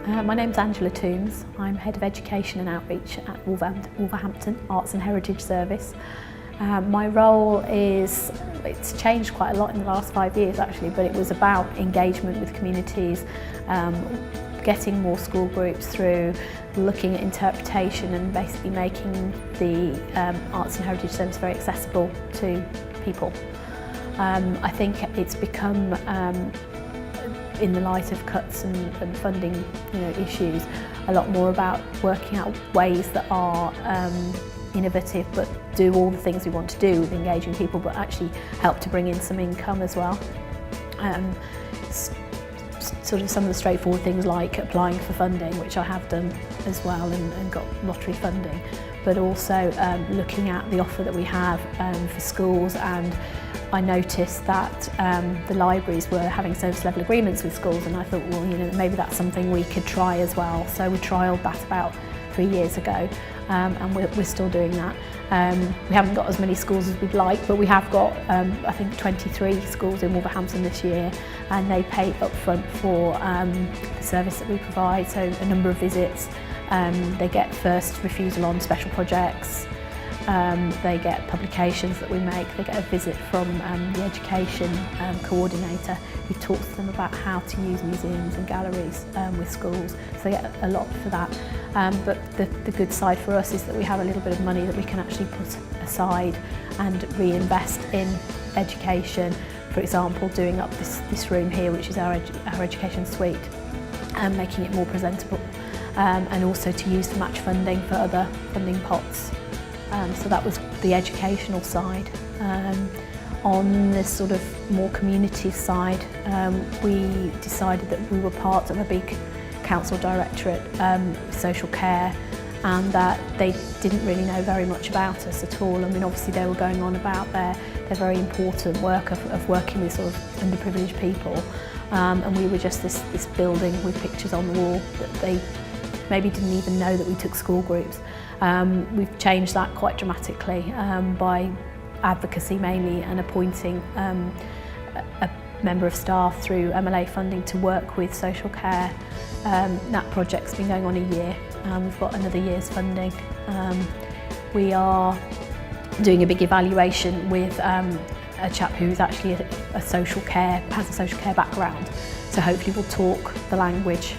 My name's Angela Toombs. I'm Head of Education and Outreach at Wolverhampton Arts and Heritage Service. My role it's changed quite a lot in the last 5 years actually, but it was about engagement with communities, getting more school groups through, looking at interpretation and basically making the Arts and Heritage Service very accessible to people. I think it's become in the light of cuts and funding issues, a lot more about working out ways that are innovative but do all the things we want to do with engaging people, but actually help to bring in some income as well. Sort of some of the straightforward things like applying for funding, which I have done as well and got lottery funding, but also looking at the offer that we have for schools. And I noticed that the libraries were having service level agreements with schools, and I thought, well, maybe that's something we could try as well. So we trialled that about 3 years ago, and we're still doing that. We haven't got as many schools as we'd like, but we have got, I think, 23 schools in Wolverhampton this year, and they pay upfront for the service that we provide, so a number of visits. They get first refusal on special projects. They get publications that we make, they get a visit from the education coordinator who talks to them about how to use museums and galleries with schools, so they get a lot for that. But the good side for us is that we have a little bit of money that we can actually put aside and reinvest in education. For example, doing up this room here, which is our education suite, and making it more presentable, and also to use for match funding for other funding pots. So that was the educational side. On this sort of more community side, we decided that we were part of a big council directorate, social care, and that they didn't really know very much about us at all. I mean, obviously they were going on about their very important work of working with sort of underprivileged people, and we were just this building with pictures on the wall that they maybe didn't even know that we took school groups. We've changed that quite dramatically by advocacy mainly, and appointing a member of staff through MLA funding to work with social care. That project's been going on a year. We've got another year's funding. We are doing a big evaluation with a chap who's actually has a social care background, so hopefully we'll talk the language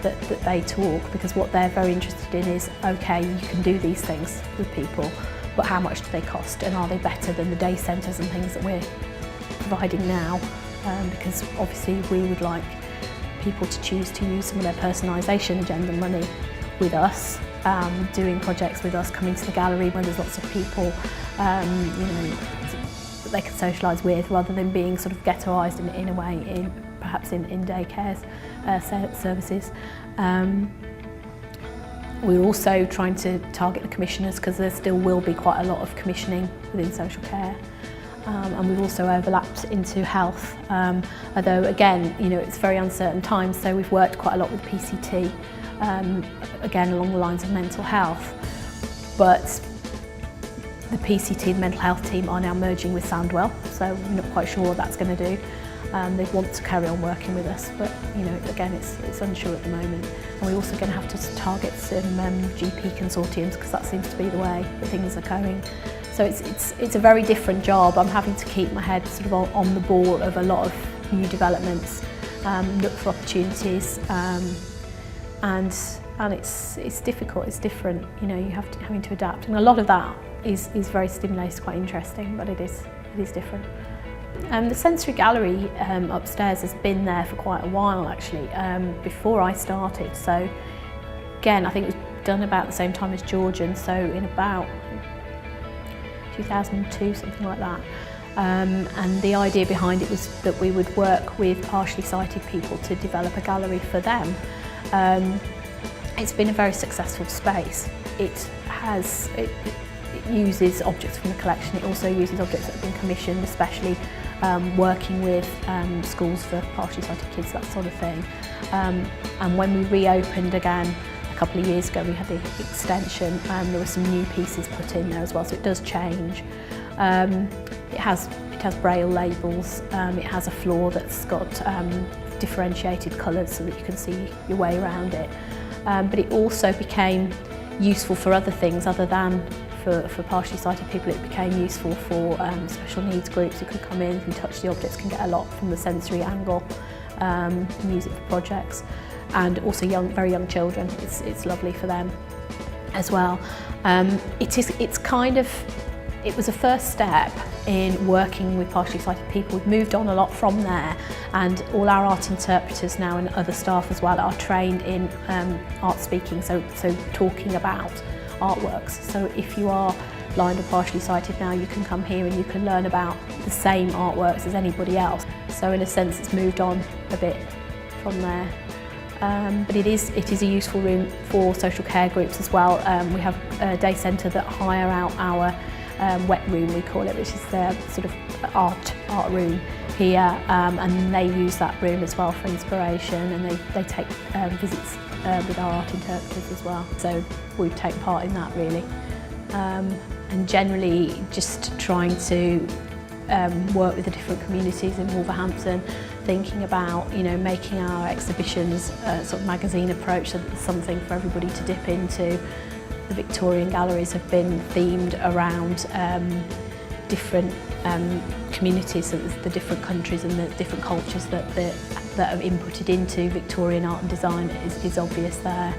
that they talk, because what they're very interested in is, okay, you can do these things with people, but how much do they cost, and are they better than the day centres and things that we're providing now? Because obviously we would like people to choose to use some of their personalisation agenda money with us, doing projects with us, coming to the gallery when there's lots of people that they can socialise with, rather than being sort of ghettoised in a way, perhaps in daycare services. We're also trying to target the commissioners, because there still will be quite a lot of commissioning within social care. And we've also overlapped into health, although again, it's very uncertain times, so we've worked quite a lot with PCT, again along the lines of mental health. But the PCT, the mental health team, are now merging with Sandwell, so we're not quite sure what that's going to do. They want to carry on working with us, but again, it's unsure at the moment. And we're also going to have to target some GP consortiums, because that seems to be the way that things are going. So it's a very different job. I'm having to keep my head sort of on the ball of a lot of new developments, look for opportunities, and it's difficult. It's different. Having to adapt, and a lot of that is very stimulating, quite interesting, but it is different. The sensory gallery upstairs has been there for quite a while actually, before I started. So again, I think it was done about the same time as Georgian, so in about 2002, something like that. And the idea behind it was that we would work with partially sighted people to develop a gallery for them. It's been a very successful space. It uses objects from the collection. It also uses objects that have been commissioned, especially working with schools for partially sighted kids, that sort of thing. And when we reopened again a couple of years ago, we had the extension, and there were some new pieces put in there as well, so it does change. It has braille labels. It has a floor that's got differentiated colours so that you can see your way around it. But it also became useful for other things other than for partially sighted people. It became useful for special needs groups who could come in, who touch the objects, can get a lot from the sensory angle, use it for projects, and also very young children. It's lovely for them as well. It was a first step in working with partially sighted people. We've moved on a lot from there, and all our art interpreters now and other staff as well are trained in art speaking, so talking about artworks. So if you are blind or partially sighted now, you can come here and you can learn about the same artworks as anybody else. So in a sense it's moved on a bit from there. But it is a useful room for social care groups as well. We have a day centre that hire out our wet room, we call it, which is their sort of art room here, and they use that room as well for inspiration, and they take visits with our art interpreters as well. So we take part in that really, and generally just trying to work with the different communities in Wolverhampton, thinking about, you know, making our exhibitions a sort of magazine approach so that there's something for everybody to dip into. The Victorian galleries have been themed around different communities, so the different countries and the different cultures that are inputted into Victorian art and design is obvious there.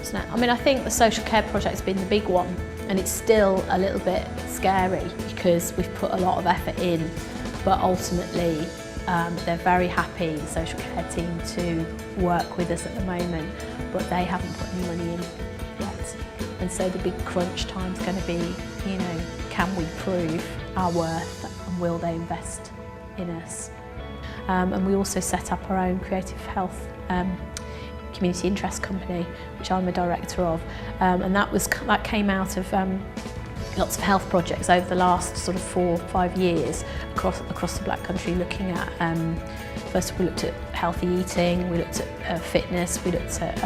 So, I mean, I think the social care project's been the big one, and it's still a little bit scary because we've put a lot of effort in, but ultimately they're very happy, the social care team, to work with us at the moment, but they haven't put any money in yet. And so the big crunch time's going to be, you know, can we prove our worth and will they invest in us? And we also set up our own creative health community interest company, which I'm a director of, and that came out of lots of health projects over the last sort of 4 or 5 years across the Black Country, looking at first we looked at healthy eating, we looked at fitness, we looked at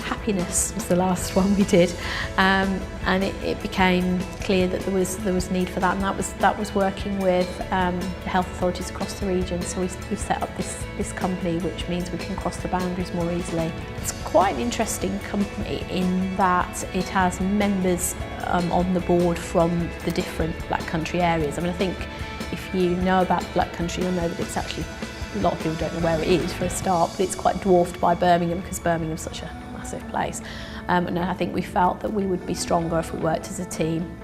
happiness was the last one we did, and it became clear that there was need for that, and that was working with the health authorities across the region. So we've set up this company, which means we can cross the boundaries more easily. It's quite an interesting company in that it has members on the board from the different Black Country areas. I mean, I think if you know about the Black Country, you'll know that it's actually, a lot of people don't know where it is for a start, but it's quite dwarfed by Birmingham because Birmingham's such a massive place. And I think we felt that we would be stronger if we worked as a team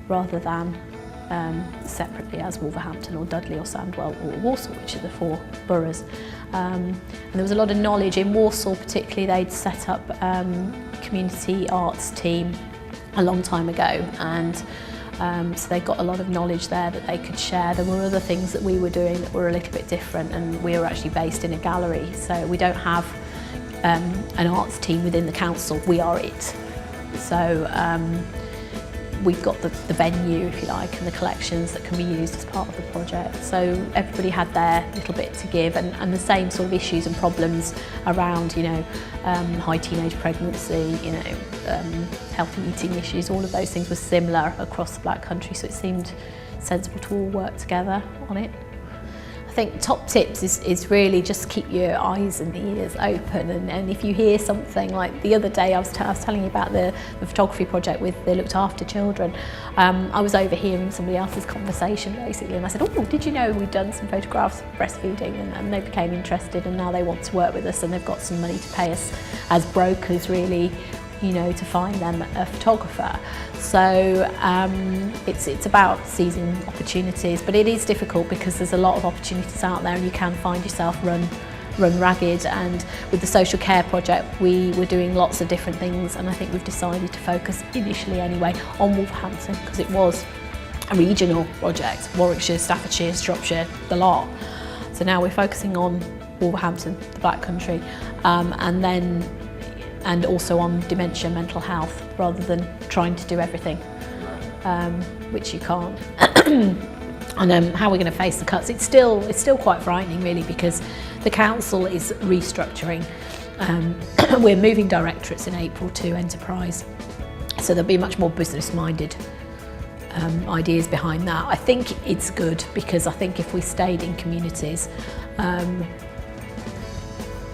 rather than separately as Wolverhampton or Dudley or Sandwell or Walsall, which are the 4 boroughs. And there was a lot of knowledge in Walsall particularly. They'd set up community arts team a long time ago, and so they got a lot of knowledge there that they could share. There were other things that we were doing that were a little bit different, and we were actually based in a gallery, so we don't have an arts team within the council, we are it. So we've got the venue, if you like, and the collections that can be used as part of the project. So everybody had their little bit to give, and the same sort of issues and problems around, you know, high teenage pregnancy, you know, healthy eating issues, all of those things were similar across the Black Country, so it seemed sensible to all work together on it. I think top tips is really just keep your eyes and ears open, and if you hear something, like the other day I was telling you about the photography project with the looked after children. I was overhearing somebody else's conversation basically, and I said, oh, did you know we'd done some photographs of breastfeeding, and they became interested, and now they want to work with us, and they've got some money to pay us as brokers really, you know, to find them a photographer. So it's about seizing opportunities, but it is difficult because there's a lot of opportunities out there, and you can find yourself run ragged. And with the social care project, we were doing lots of different things, and I think we've decided to focus initially anyway on Wolverhampton because it was a regional project, Warwickshire, Staffordshire, Shropshire, the lot. So now we're focusing on Wolverhampton, the Black Country, and also on dementia, mental health, rather than trying to do everything, which you can't. And how we're going to face the cuts, it's still quite frightening really, because the council is restructuring. We're moving directorates in April to enterprise, so there'll be much more business-minded ideas behind that. I think it's good, because I think if we stayed in communities,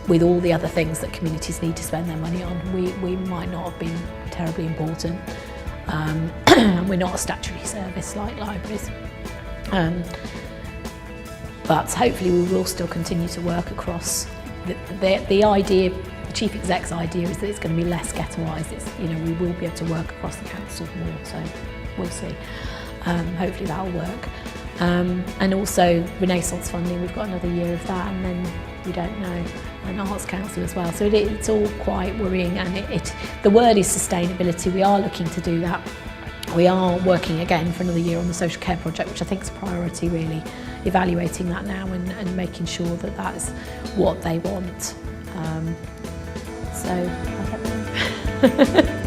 with all the other things that communities need to spend their money on, we might not have been terribly important. We're not a statutory service like libraries. But hopefully we will still continue to work across. The idea, the Chief Exec's idea is that it's going to be less ghettoised. We will be able to work across the council more, so we'll see. Hopefully that'll work. And also Renaissance funding, we've got another year of that, and then we don't know. And Arts Council as well. So it's all quite worrying, and the word is sustainability. We are looking to do that. We are working again for another year on the social care project, which I think is a priority, really, evaluating that now and making sure that that's what they want. So I don't know.